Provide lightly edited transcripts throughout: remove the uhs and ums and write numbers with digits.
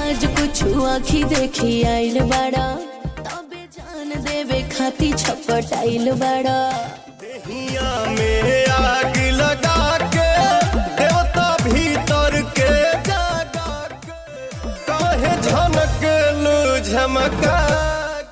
आज कुछ आखी देखी आइल बाड़ा, तबे जान देवे खाती छपटाइल बाड़ा। देहिया में आग लगा के देवता भीतर के जगा के काहे झनकलू झमका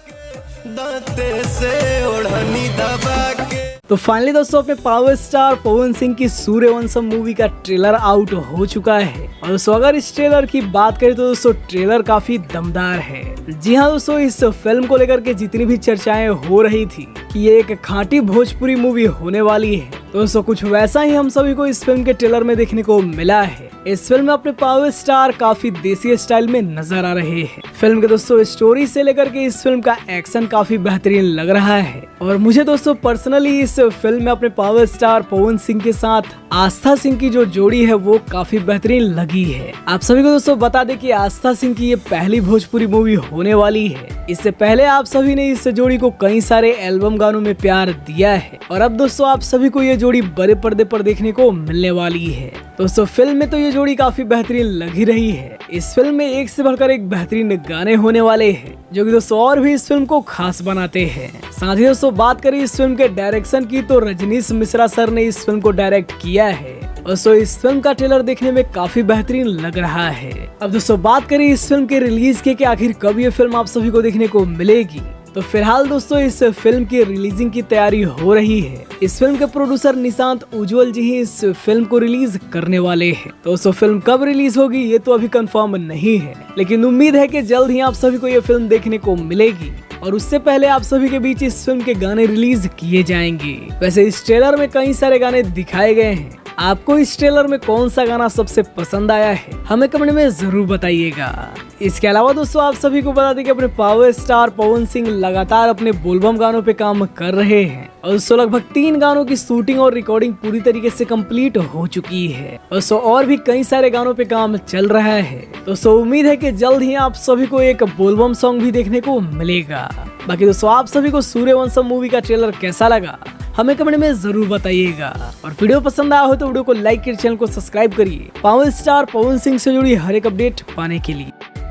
के दांते से ओढ़नी दबा के। तो फाइनली दोस्तों अपने पावर स्टार पवन सिंह की सूर्यवंशम मूवी का ट्रेलर आउट हो चुका है। और दोस्तों अगर इस ट्रेलर की बात करें तो दोस्तों ट्रेलर काफी दमदार है। जी हाँ दोस्तों, इस फिल्म को लेकर के जितनी भी चर्चाएं हो रही थी कि ये एक खाँटी भोजपुरी मूवी होने वाली है, तो दोस्तों कुछ वैसा ही हम सभी को इस फिल्म के ट्रेलर में देखने को मिला है। इस फिल्म में अपने पावर स्टार काफी देसी स्टाइल में नजर आ रहे हैं। फिल्म के दोस्तों स्टोरी से लेकर के इस फिल्म का एक्शन काफी बेहतरीन लग रहा है। और मुझे दोस्तों पर्सनली इस फिल्म में अपने पावर स्टार पवन सिंह के साथ आस्था सिंह की जो जोड़ी है वो काफी बेहतरीन लगी है। आप सभी को दोस्तों बता दें कि आस्था सिंह की ये पहली भोजपुरी मूवी होने वाली है। इससे पहले आप सभी ने इस जोड़ी को कई सारे एल्बम गानों में प्यार दिया है और अब दोस्तों आप सभी को ये जोड़ी बड़े पर्दे पर देखने को मिलने वाली है। दोस्तों फिल्म में तो ये जोड़ी काफी बेहतरीन लग ही रही है। इस फिल्म में एक से बढ़कर एक बेहतरीन गाने होने वाले हैं जो कि दोस्तों और भी इस फिल्म को खास बनाते हैं। साथ ही दोस्तों बात करें इस फिल्म के डायरेक्शन की तो रजनीश मिश्रा सर ने इस फिल्म को डायरेक्ट किया है। दोस्तों इस फिल्म का ट्रेलर देखने में काफी बेहतरीन लग रहा है। अब दोस्तों बात करें इस फिल्म के रिलीज के आखिर कब ये फिल्म आप सभी को देखने को मिलेगी, तो फिलहाल दोस्तों इस फिल्म की रिलीजिंग की तैयारी हो रही है। इस फिल्म के प्रोड्यूसर निशांत उज्ज्वल जी ही इस फिल्म को रिलीज करने वाले हैं। दोस्तों फिल्म कब रिलीज होगी ये तो अभी कंफर्म नहीं है, लेकिन उम्मीद है कि जल्द ही आप सभी को ये फिल्म देखने को मिलेगी और उससे पहले आप सभी के बीच इस फिल्म के गाने रिलीज किए जाएंगे। वैसे इस ट्रेलर में कई सारे गाने दिखाए गए हैं। आपको इस ट्रेलर में कौन सा गाना सबसे पसंद आया है हमें कमेंट में जरूर बताइएगा। इसके अलावा दोस्तों आप सभी को बता दें कि अपने पावर स्टार पवन सिंह लगातार अपने बोलबम गानों पे काम कर रहे हैं और दोस्तों लगभग 3 गानों की शूटिंग और रिकॉर्डिंग पूरी तरीके से कंप्लीट हो चुकी है। दोस्तों और भी कई सारे गानों पे काम चल रहा है। दोस्तों उम्मीद है कि जल्द ही आप सभी को एक बोलबम सॉन्ग भी देखने को मिलेगा। बाकी दोस्तों आप सभी को सूर्यवंशम मूवी का ट्रेलर कैसा लगा हमें कमेंट में जरूर बताइएगा और वीडियो पसंद आया हो तो वीडियो को लाइक कर चैनल को सब्सक्राइब करिए पावर स्टार पवन सिंह से जुड़ी हर एक अपडेट पाने के लिए।